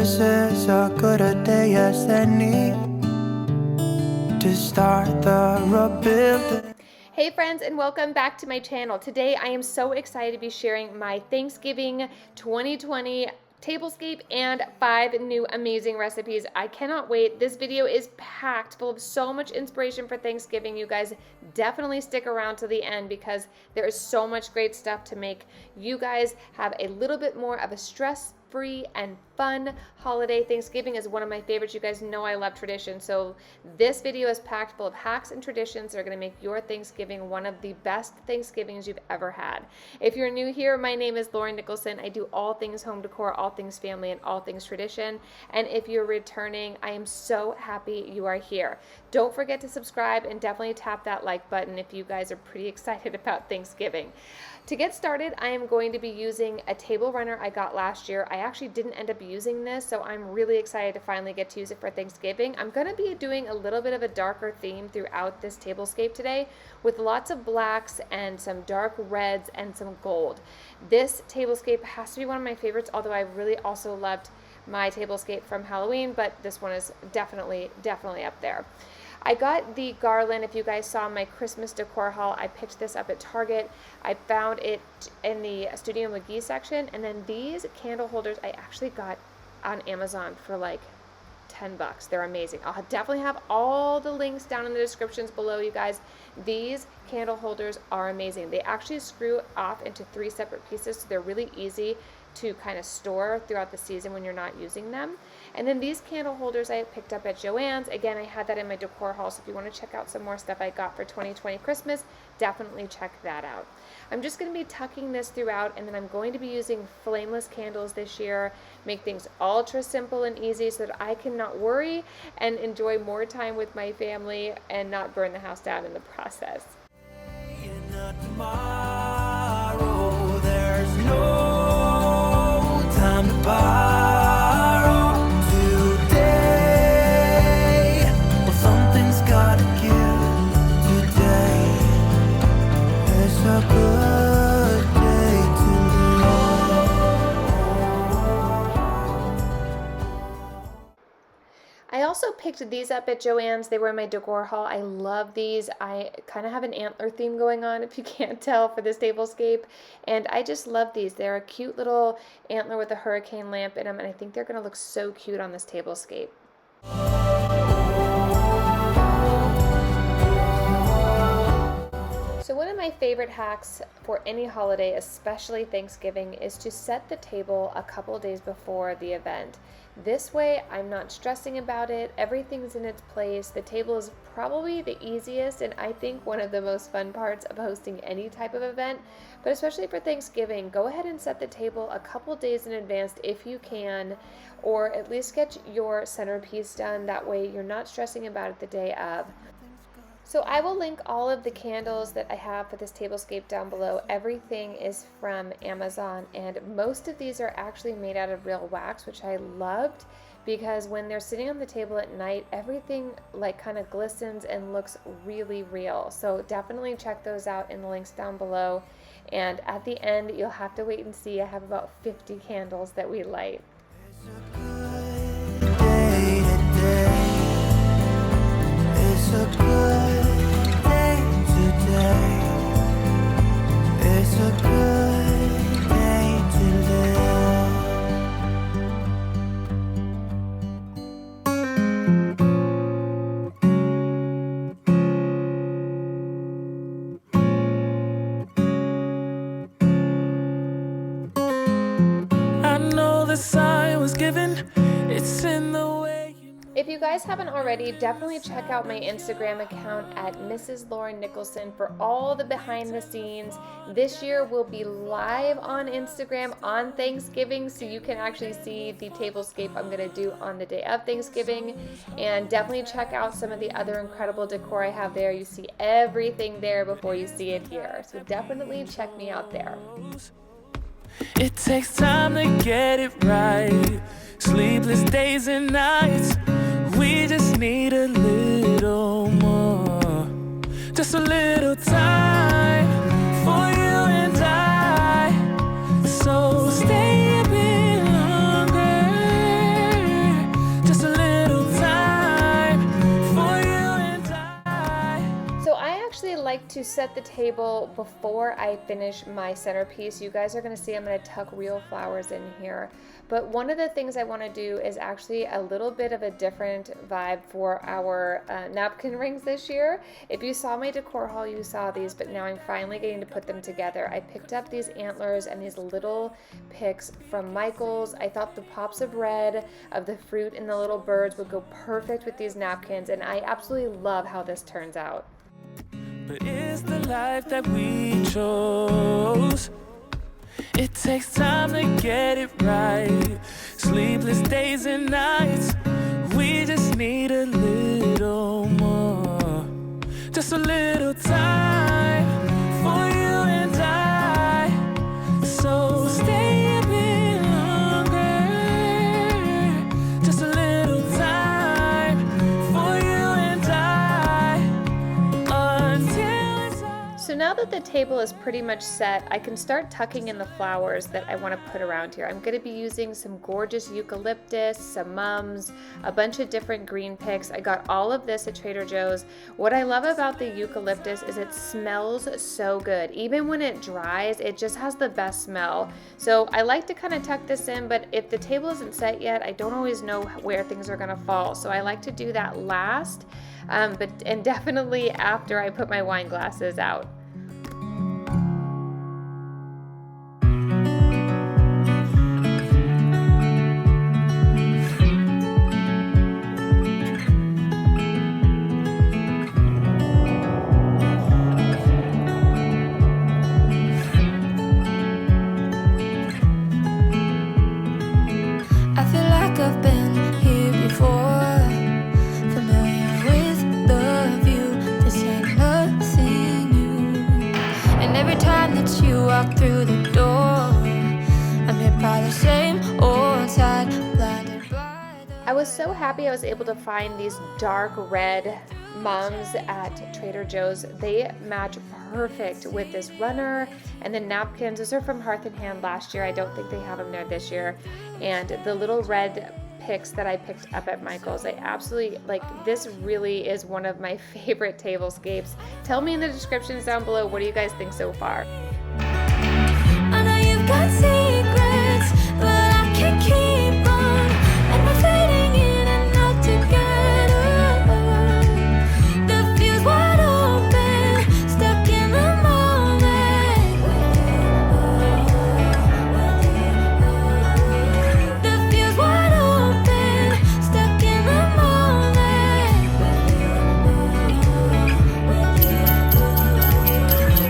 This is as good a day as any to start the rebuilding. Hey friends, and welcome back to my channel. Today I am so excited to be sharing my Thanksgiving 2020 tablescape and 5 new amazing recipes. I cannot wait. This video is packed full of so much inspiration for Thanksgiving. You guys definitely stick around to the end because there is so much great stuff to make you guys have a little bit more of a stress-free and fun holiday. Thanksgiving is one of my favorites. You guys know I love tradition, so this video is packed full of hacks and traditions that are going to make your Thanksgiving one of the best Thanksgivings you've ever had. If you're new here, my name is Nicholsen. I do all things home decor, all things family, and all things tradition. And if you're returning, I am so happy you are here. Don't forget to subscribe and definitely tap that like button if you guys are pretty excited about Thanksgiving. To get started, I am going to be using a table runner I got last year. I actually didn't end up using this, so I'm really excited to finally get to use it for Thanksgiving. I'm going to be doing a little bit of a darker theme throughout this tablescape today with lots of blacks and some dark reds and some gold. This tablescape has to be one of my favorites, although I really also loved my tablescape from Halloween, but this one is definitely up there. I got the garland. If you guys saw my Christmas decor haul, I picked this up at Target. I found it in the Studio McGee section, and then these candle holders I actually got on Amazon for like 10 bucks. They're amazing. I'll definitely have all the links down in the descriptions below, you guys. These candle holders are amazing. They actually screw off into 3 separate pieces, so they're really easy to kind of store throughout the season when you're not using them. And then these candle holders I picked up at Joann's. Again, I had that in my decor haul, so if you want to check out some more stuff I got for 2020 Christmas, definitely check that out. I'm just going to be tucking this throughout, and then I'm going to be using flameless candles this year, make things ultra simple and easy so that I can not worry and enjoy more time with my family and not burn the house down in the process. Tomorrow, there's no time to borrow today. Well, something's gotta give today. It's a good day to I also picked these up at Joann's. They were in my decor haul. I love these. I kind of have an antler theme going on, if you can't tell, for this tablescape. And I just love these. They're a cute little antler with a hurricane lamp in them, and I think they're going to look so cute on this tablescape. So one of my favorite hacks for any holiday, especially Thanksgiving, is to set the table a couple days before the event. This way, I'm not stressing about it. Everything's in its place. The table is probably the easiest and I think one of the most fun parts of hosting any type of event. But especially for Thanksgiving, go ahead and set the table a couple days in advance if you can, or at least get your centerpiece done. That way, you're not stressing about it the day of. So I will link all of the candles that I have for this tablescape down below. Everything is from Amazon, and most of these are actually made out of real wax, which I loved because when they're sitting on the table at night, everything like kind of glistens and looks really real. So definitely check those out in the links down below. And at the end, you'll have to wait and see. I have about 50 candles that we light. It's a good day today. It's a good day today. It's a good day to live. I know the sign was given. It's in the way. If you guys haven't already, definitely check out my Instagram account at Mrs. Lauren Nicholson for all the behind the scenes. This year we'll be live on Instagram on Thanksgiving, so you can actually see the tablescape I'm going to do on the day of Thanksgiving. And definitely check out some of the other incredible decor I have there. You see everything there before you see it here. So definitely check me out there. It takes time to get it right. Sleepless days and nights. We just need a little more. Just a little time for you and I. So stay a bit longer. to set the table before I finish my centerpiece. You guys are going to see I'm going to tuck real flowers in here. But one of the things I want to do is actually a little bit of a different vibe for our napkin rings this year. If you saw my decor haul, you saw these, but now I'm finally getting to put them together. I picked up these antlers and these little picks from Michael's. I thought the pops of red of the fruit and the little birds would go perfect with these napkins, and I absolutely love how this turns out. But it's the life that we chose. It takes time to get it right. Sleepless days and nights. We just need a little more. Just a little time for you and I. So stay a bit longer. Just a little time for you and I. Until it's all. So now that the table is pretty much set, I can start tucking in the flowers that I want to put around here. I'm going to be using some gorgeous eucalyptus, some mums, a bunch of different green picks. I got all of this at Trader Joe's. What I love about the eucalyptus is it smells so good. Even when it dries, it just has the best smell. So I like to kind of tuck this in, but if the table isn't set yet, I don't always know where things are going to fall. So I like to do that last, and definitely after I put my wine glasses out. I feel like I've been here before, familiar with the view. This ain't nothing new. And every time that you walk through the door, I'm hit by the same old side, blinded by the... I was so happy I was able to find these dark red mums at Trader Joe's. They match perfect with this runner and the napkins. Those are from Hearth and Hand last year. I don't think they have them there this year. And the little red picks that I picked up at Michael's, I absolutely like. This really is one of my favorite tablescapes. Tell me in the descriptions down below, what do you guys think so far? I know you've got secrets, but I can't keep on. And we're fading in and out together. The fuse wide open, stuck in the moment. The fuse wide open, stuck in the moment.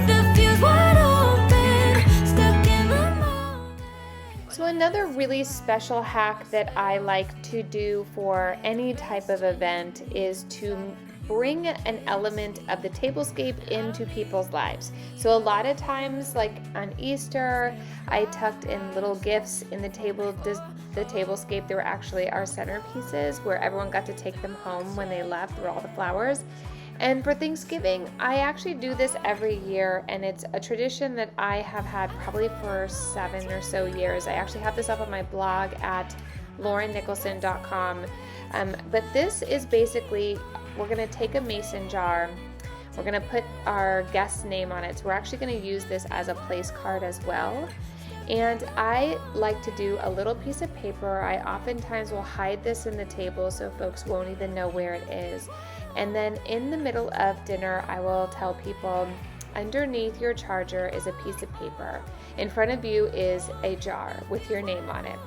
The fuse wide open, stuck in the moment. So another really special hack that I like to do for any type of event is to bring an element of the tablescape into people's lives. So a lot of times, like on Easter, I tucked in little gifts in the tablescape. They were actually our centerpieces, where everyone got to take them home when they left through all the flowers. And for Thanksgiving, I actually do this every year, and it's a tradition that I have had probably for 7 or so years. I actually have this up on my blog at laurennicholsen.com. But this is basically, we're going to take a mason jar. We're going to put our guest's name on it. So we're actually going to use this as a place card as well. And I like to do a little piece of paper. I oftentimes will hide this in the table so folks won't even know where it is. And then in the middle of dinner, I will tell people, underneath your charger is a piece of paper. In front of you is a jar with your name on it.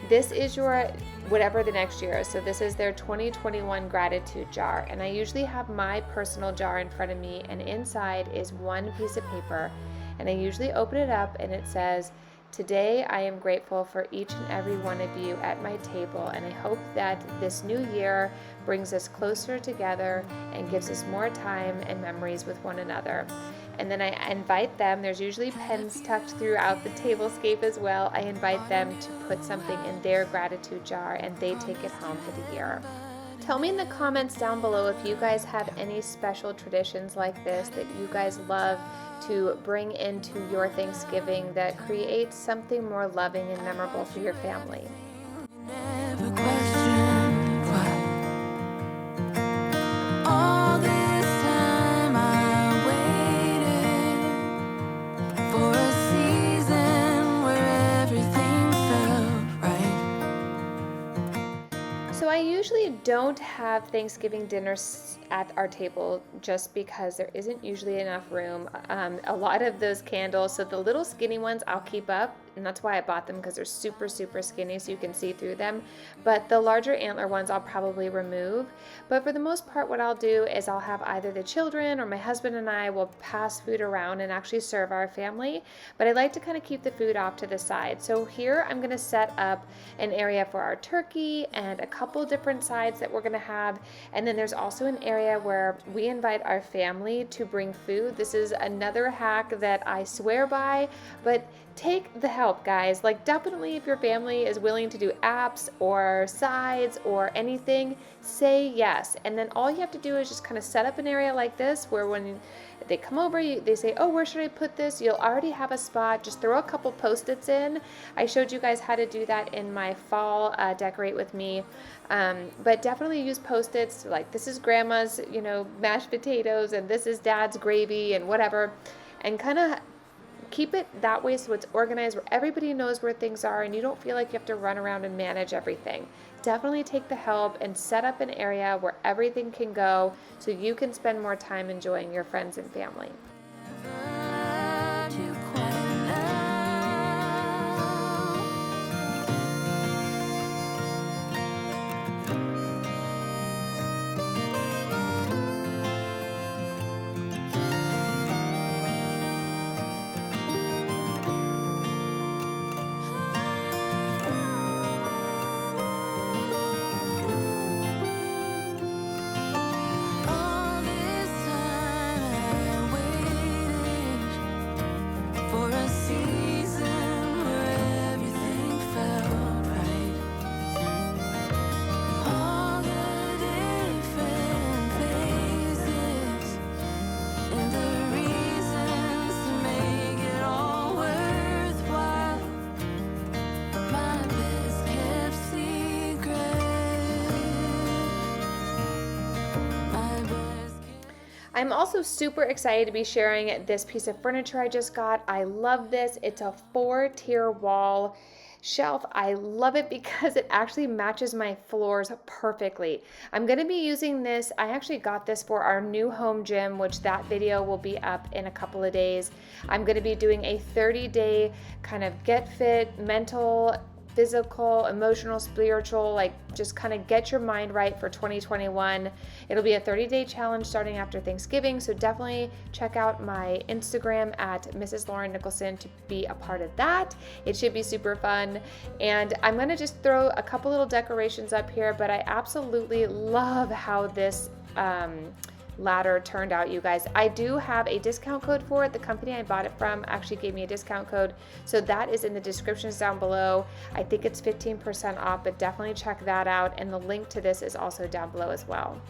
This is your whatever the next year is. So this is their 2021 gratitude jar. And I usually have my personal jar in front of me, and inside is one piece of paper. And I usually open it up and it says, "Today I am grateful for each and every one of you at my table, and I hope that this new year brings us closer together and gives us more time and memories with one another." And then I invite them, there's usually pens tucked throughout the tablescape as well. I invite them to put something in their gratitude jar, and they take it home for the year. Tell me in the comments down below if you guys have any special traditions like this that you guys love to bring into your Thanksgiving that creates something more loving and memorable for your family. Never questioned why. All this time I waited. usually don't have Thanksgiving dinners at our table just because there isn't usually enough room. A lot of those candles, so the little skinny ones I'll keep up, and that's why I bought them, because they're super, super skinny so you can see through them. But the larger antler ones I'll probably remove. But for the most part, what I'll do is I'll have either the children or my husband and I will pass food around and actually serve our family. But I like to kind of keep the food off to the side. So here I'm going to set up an area for our turkey and a couple different sides that we're going to have. And then there's also an area where we invite our family to bring food. This is another hack that I swear by, but take the help, guys. Like, definitely if your family is willing to do apps or sides or anything, say yes. And then all you have to do is just kind of set up an area like this where when they come over, they say, oh, where should I put this? You'll already have a spot. Just throw a couple Post-its in. I showed you guys how to do that in my fall Decorate With Me. But definitely use Post-its, like this is grandma's, mashed potatoes, and this is dad's gravy and whatever. And kind of keep it that way so it's organized where everybody knows where things are and you don't feel like you have to run around and manage everything. Definitely take the help and set up an area where everything can go so you can spend more time enjoying your friends and family. I'm also super excited to be sharing this piece of furniture I just got. I love this. It's a 4-tier wall shelf. I love it because it actually matches my floors perfectly. I'm going to be using this. I actually got this for our new home gym, which that video will be up in a couple of days. I'm going to be doing a 30-day kind of get fit, mental, physical, emotional, spiritual, like just kind of get your mind right for 2021. It'll be a 30-day challenge starting after Thanksgiving, so definitely check out my Instagram at Mrs. Lauren Nicholson to be a part of that. It should be super fun. And I'm going to just throw a couple little decorations up here, but I absolutely love how this ladder turned out, you guys. I do have a discount code for it. The company I bought it from actually gave me a discount code, so that is in the descriptions down below. I think it's 15% off, but definitely check that out, and the link to this is also down below as well.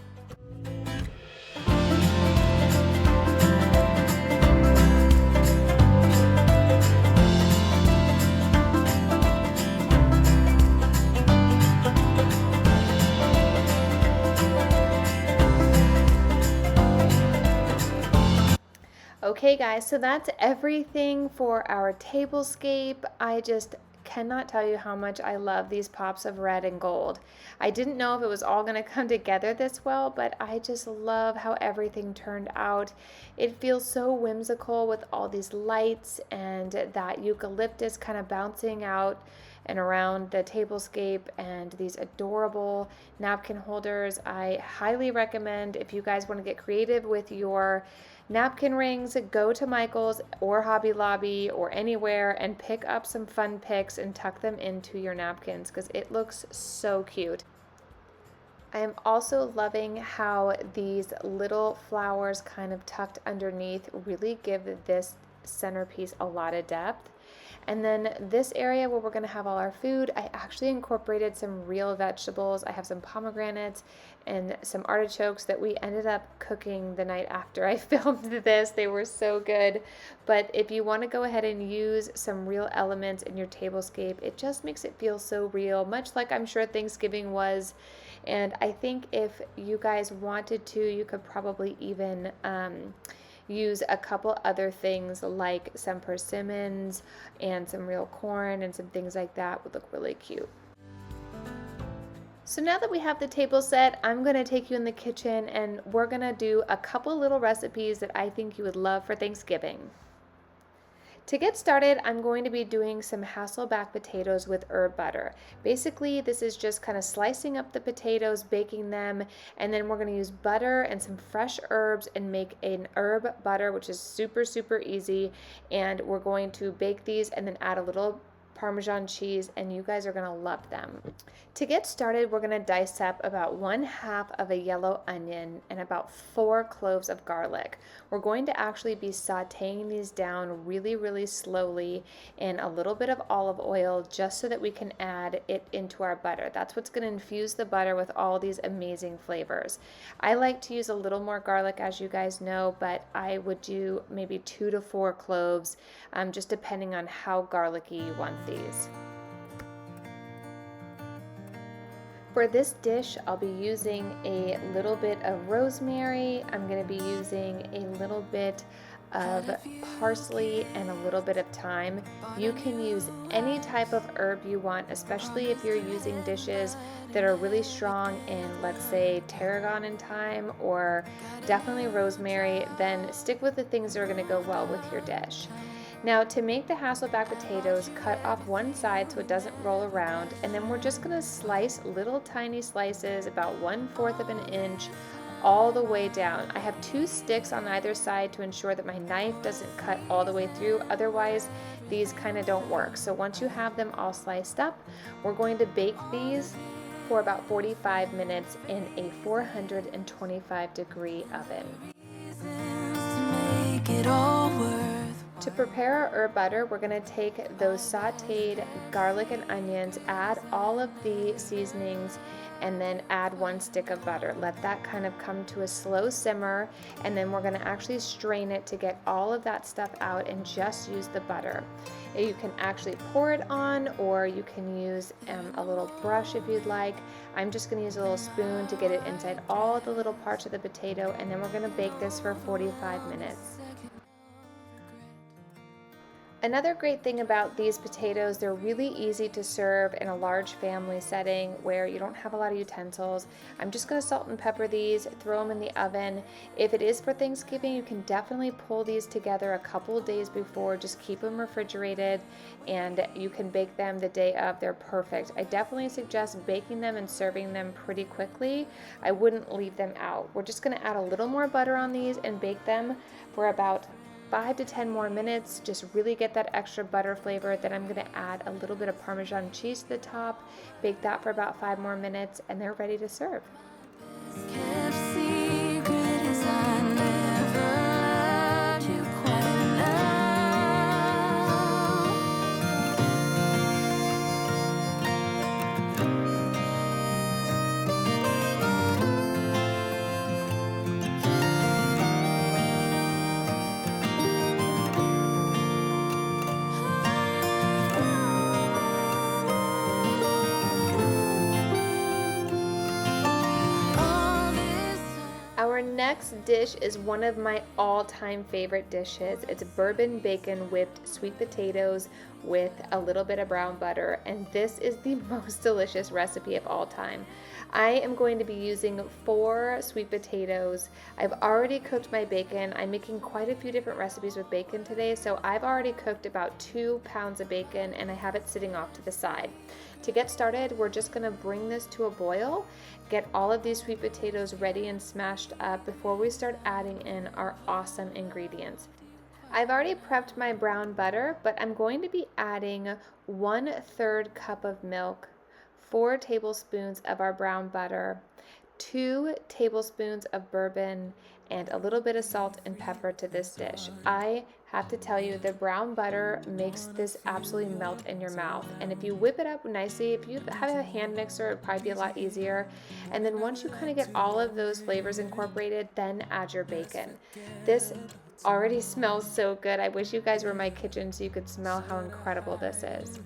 Okay guys, so that's everything for our tablescape. I just cannot tell you how much I love these pops of red and gold. I didn't know if it was all going to come together this well, but I just love how everything turned out. It feels so whimsical with all these lights and that eucalyptus kind of bouncing out and around the tablescape, and these adorable napkin holders. I highly recommend, if you guys want to get creative with your napkin rings, go to Michael's or Hobby Lobby or anywhere and pick up some fun picks and tuck them into your napkins because it looks so cute. I am also loving how these little flowers kind of tucked underneath really give this centerpiece a lot of depth. And then this area where we're going to have all our food, I actually incorporated some real vegetables. I have some pomegranates and some artichokes that we ended up cooking the night after I filmed this. They were so good. But if you want to go ahead and use some real elements in your tablescape, it just makes it feel so real, much like I'm sure Thanksgiving was. And I think if you guys wanted to, you could probably even use a couple other things like some persimmons and some real corn and some things like that would look really cute. So now that we have the table set, I'm going to take you in the kitchen and we're going to do a couple little recipes that I think you would love for Thanksgiving. To get started, I'm going to be doing some Hasselback potatoes with herb butter. Basically, this is just kind of slicing up the potatoes, baking them, and then we're going to use butter and some fresh herbs and make an herb butter, which is super, super easy. And we're going to bake these and then add a little Parmesan cheese, and you guys are going to love them. To get started, we're going to dice up about 1/2 of a yellow onion and about 4 cloves of garlic. We're going to actually be sauteing these down really, really slowly in a little bit of olive oil just so that we can add it into our butter. That's what's going to infuse the butter with all these amazing flavors. I like to use a little more garlic, as you guys know, but I would do maybe 2 to 4 cloves, just depending on how garlicky you want these. For this dish, I'll be using a little bit of rosemary. I'm going to be using a little bit of parsley and a little bit of thyme. You can use any type of herb you want, especially if you're using dishes that are really strong in, let's say, tarragon and thyme, or definitely rosemary. Then stick with the things that are going to go well with your dish. Now, to make the Hasselback potatoes, cut off one side so it doesn't roll around, and then we're just going to slice little tiny slices about 1/4 of an inch all the way down. I have 2 sticks on either side to ensure that my knife doesn't cut all the way through, otherwise these kind of don't work. So once you have them all sliced up, we're going to bake these for about 45 minutes in a 425-degree oven. To prepare our herb butter, we're going to take those sauteed garlic and onions, add all of the seasonings, and then add 1 stick of butter. Let that kind of come to a slow simmer, and then we're going to actually strain it to get all of that stuff out and just use the butter. You can actually pour it on, or you can use a little brush if you'd like. I'm just going to use a little spoon to get it inside all the little parts of the potato, and then we're going to bake this for 45 minutes. Another great thing about these potatoes, they're really easy to serve in a large family setting where you don't have a lot of utensils. I'm just going to salt and pepper these, throw them in the oven. If it is for Thanksgiving, you can definitely pull these together a couple of days before. Just keep them refrigerated and you can bake them the day of. They're perfect. I definitely suggest baking them and serving them pretty quickly. I wouldn't leave them out. We're just going to add a little more butter on these and bake them for about 5 to 10 more minutes. Just really get that extra butter flavor. Then I'm going to add a little bit of Parmesan cheese to the top, bake that for about 5 more minutes, and they're ready to serve. Our next dish is one of my all-time favorite dishes. It's bourbon bacon whipped sweet potatoes with a little bit of brown butter, and this is the most delicious recipe of all time. I am going to be using 4 sweet potatoes. I've already cooked my bacon. I'm making quite a few different recipes with bacon today, so I've already cooked about 2 pounds of bacon and I have it sitting off to the side. To get started, we're just going to bring this to a boil, get all of these sweet potatoes ready and smashed up before we start adding in our awesome ingredients. I've already prepped my brown butter, but I'm going to be adding 1/3 cup of milk, 4 tablespoons of our brown butter, 2 tablespoons of bourbon, and a little bit of salt and pepper to this dish. I have to tell you, the brown butter makes this absolutely melt in your mouth. And if you whip it up nicely, if you have a hand mixer, it'd probably be a lot easier. And then once you kind of get all of those flavors incorporated, then add your bacon. This already smells so good. I wish you guys were in my kitchen so you could smell how incredible this is.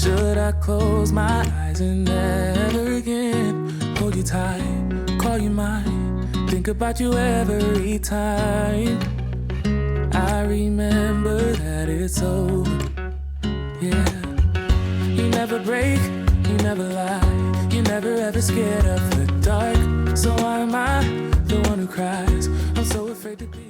Should I close my eyes and never again hold you tight, call you mine, think about you every time? I remember that it's over, yeah. You never break, you never lie, you're never ever scared of the dark. So why am I the one who cries? I'm so afraid to be left.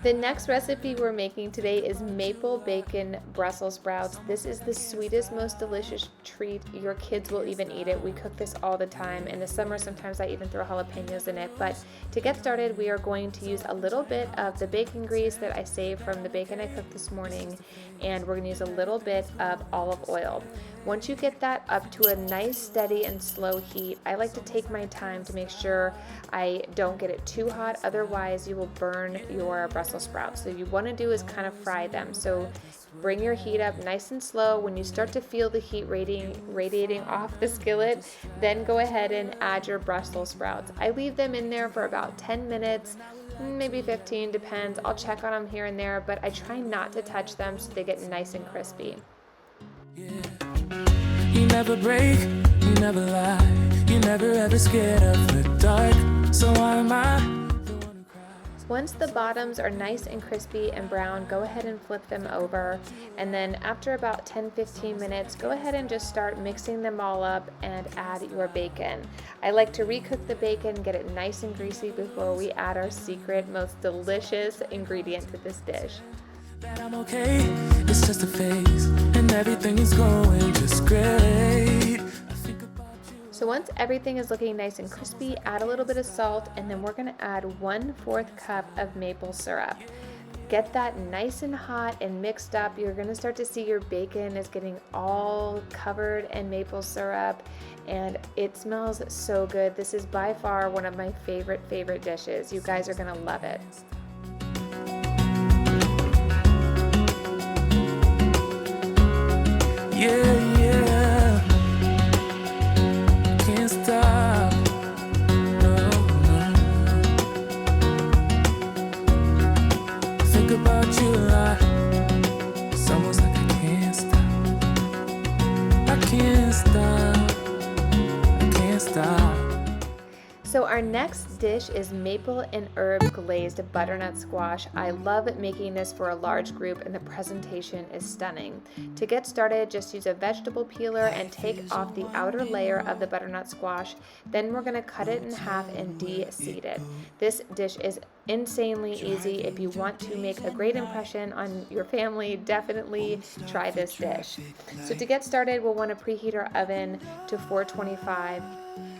The next recipe we're making today is maple bacon Brussels sprouts. This is the sweetest, most delicious treat. Your kids will even eat it. We cook this all the time. In the summer, sometimes I even throw jalapenos in it. But to get started, we are going to use a little bit of the bacon grease that I saved from the bacon I cooked this morning, and we're gonna use a little bit of olive oil. Once you get that up to a nice, steady, and slow heat, I like to take my time to make sure I don't get it too hot. Otherwise, you will burn your Brussels sprouts. So you want to do is kind of fry them. So bring your heat up nice and slow. When you start to feel the heat radiating off the skillet, then go ahead and add your Brussels sprouts. I leave them in there for about 10 minutes, maybe 15, depends. I'll check on them here and there, but I try not to touch them so they get nice and crispy. Yeah. You never break, you never lie, you're never ever scared of the dark. So why am I the one who cries? Once the bottoms are nice and crispy and brown, go ahead and flip them over. And then after about 10-15 minutes, go ahead and just start mixing them all up and add your bacon. I like to recook the bacon, get it nice and greasy before we add our secret, most delicious ingredient to this dish. That I'm okay, it's just a phase, and everything is going just great. I think about you. So once everything is looking nice and crispy, add a little bit of salt, and then we're gonna add 1/4 cup of maple syrup. Get that nice and hot and mixed up. You're gonna start to see your bacon is getting all covered in maple syrup, and it smells so good. This is by far one of my favorite dishes. You guys are gonna love it. Yeah, yeah, can't stop, no, no. Think about you a lot, it's almost like I can't stop. I can't stop, I can't stop. So our next dish is maple and herb glazed butternut squash. I love making this for a large group, and the presentation is stunning. To get started, just use a vegetable peeler and take off the outer layer of the butternut squash. Then we're gonna cut it in half and de-seed it. This dish is insanely easy. If you want to make a great impression on your family, definitely try this dish. So to get started, we'll want to preheat our oven to 425.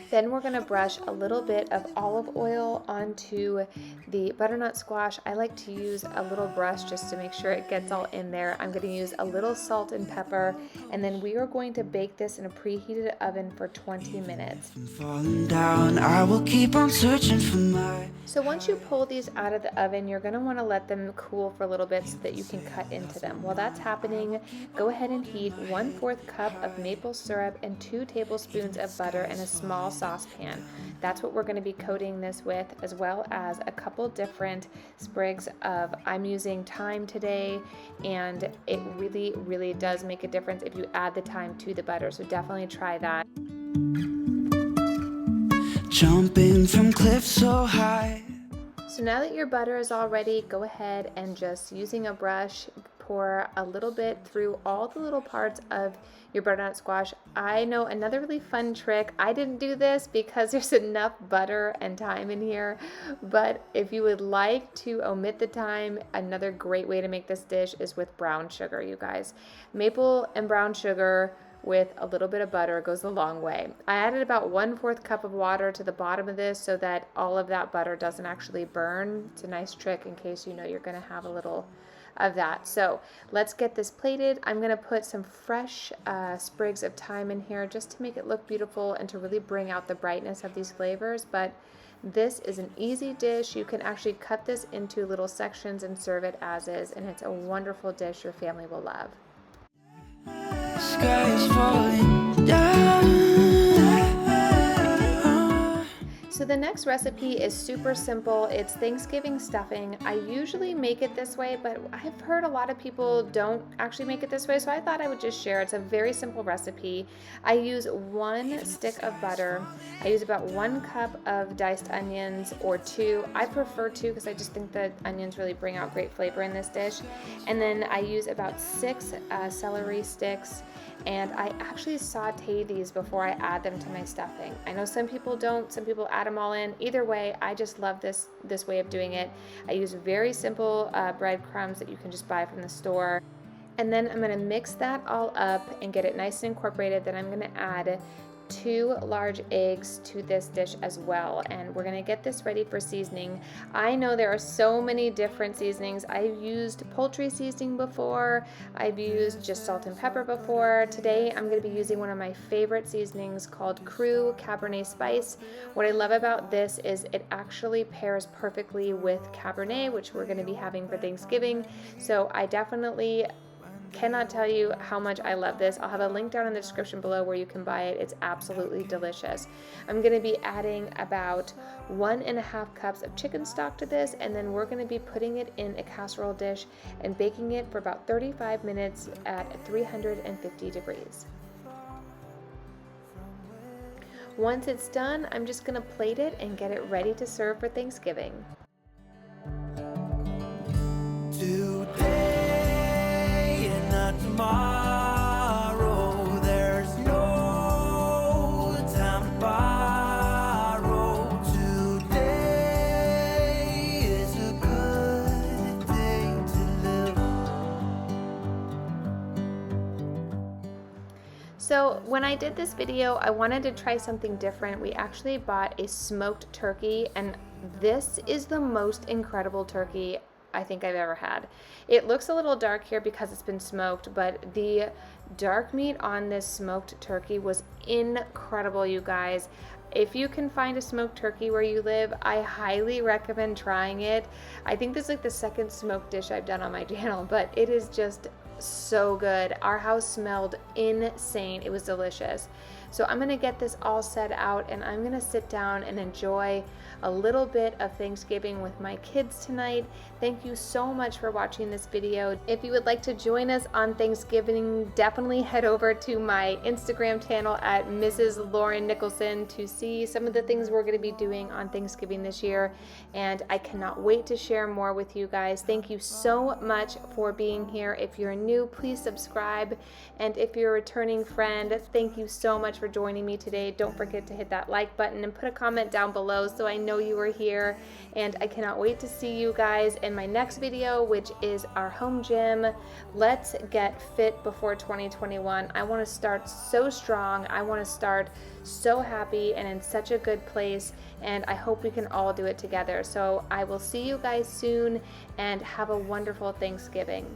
Then we're gonna brush a little bit of olive oil onto the butternut squash. I like to use a little brush just to make sure it gets all in there. I'm gonna use a little salt and pepper, and then we are going to bake this in a preheated oven for 20 minutes. I will keep on searching for my... So once you pull these out of the oven, you're gonna wanna let them cool for a little bit so that you can cut into them. While that's happening, go ahead and heat 1/4 cup of maple syrup and 2 tablespoons of butter in a small saucepan. That's what we're going to be coating this with, as well as a couple different sprigs of, I'm using thyme today, and it really does make a difference if you add the thyme to the butter, so definitely try that. Jumping from cliffs so high. So now that your butter is all ready, go ahead and just using a brush, pour a little bit through all the little parts of your butternut squash. I know another really fun trick. I didn't do this because there's enough butter and thyme in here, but if you would like to omit the thyme, another great way to make this dish is with brown sugar, you guys. Maple and brown sugar with a little bit of butter goes a long way. I added about 1/4 cup of water to the bottom of this so that all of that butter doesn't actually burn. It's a nice trick in case you know you're gonna have a little of that. So let's get this plated. I'm gonna put some fresh sprigs of thyme in here just to make it look beautiful and to really bring out the brightness of these flavors. But this is an easy dish. You can actually cut this into little sections and serve it as is, and it's a wonderful dish your family will love. Sky is falling down. So the next recipe is super simple. It's Thanksgiving stuffing. I usually make it this way, but I've heard a lot of people don't actually make it this way, so I thought I would just share. It's a very simple recipe. I use 1 stick of butter. I use about 1 cup of diced onions, or 2. I prefer 2 because I just think the onions really bring out great flavor in this dish. And then I use about 6 celery sticks. And I actually saute these before I add them to my stuffing. I know some people don't, some people add them all in. Either way, I just love this way of doing it. I use very simple breadcrumbs that you can just buy from the store. And then I'm gonna mix that all up and get it nice and incorporated. Then I'm gonna add 2 large eggs to this dish as well, and we're gonna get this ready for seasoning. I know there are so many different seasonings. I've used poultry seasoning before, I've used just salt and pepper before. Today I'm gonna be using one of my favorite seasonings called Cru Cabernet Spice. What I love about this is it actually pairs perfectly with Cabernet, which we're gonna be having for Thanksgiving. So I definitely cannot tell you how much I love this. I'll have a link down in the description below where you can buy it. It's absolutely delicious. I'm going to be adding about 1.5 cups of chicken stock to this, and then we're going to be putting it in a casserole dish and baking it for about 35 minutes at 350 degrees. Once it's done, I'm just going to plate it and get it ready to serve for Thanksgiving. Tomorrow, there's no time to borrow. Today is a good day to live. So when I did this video, I wanted to try something different. We actually bought a smoked turkey, and this is the most incredible turkey I think I've ever had. It looks a little dark here because it's been smoked, but the dark meat on this smoked turkey was incredible, you guys. If you can find a smoked turkey where you live, I highly recommend trying it. I think this is like the second smoked dish I've done on my channel, but it is just so good. Our house smelled insane. It was delicious. So I'm gonna get this all set out, and I'm gonna sit down and enjoy a little bit of Thanksgiving with my kids tonight. Thank you so much for watching this video. If you would like to join us on Thanksgiving, definitely head over to my Instagram channel at Mrs. Lauren Nicholson to see some of the things we're gonna be doing on Thanksgiving this year. And I cannot wait to share more with you guys. Thank you so much for being here. If you're new, please subscribe. And if you're a returning friend, thank you so much for joining me today. Don't forget to hit that like button and put a comment down below so I know you were here. And I cannot wait to see you guys in my next video, which is our home gym. Let's get fit before 2021. I want to start so strong. I want to start so happy and in such a good place, and I hope we can all do it together. So I will see you guys soon, and have a wonderful Thanksgiving.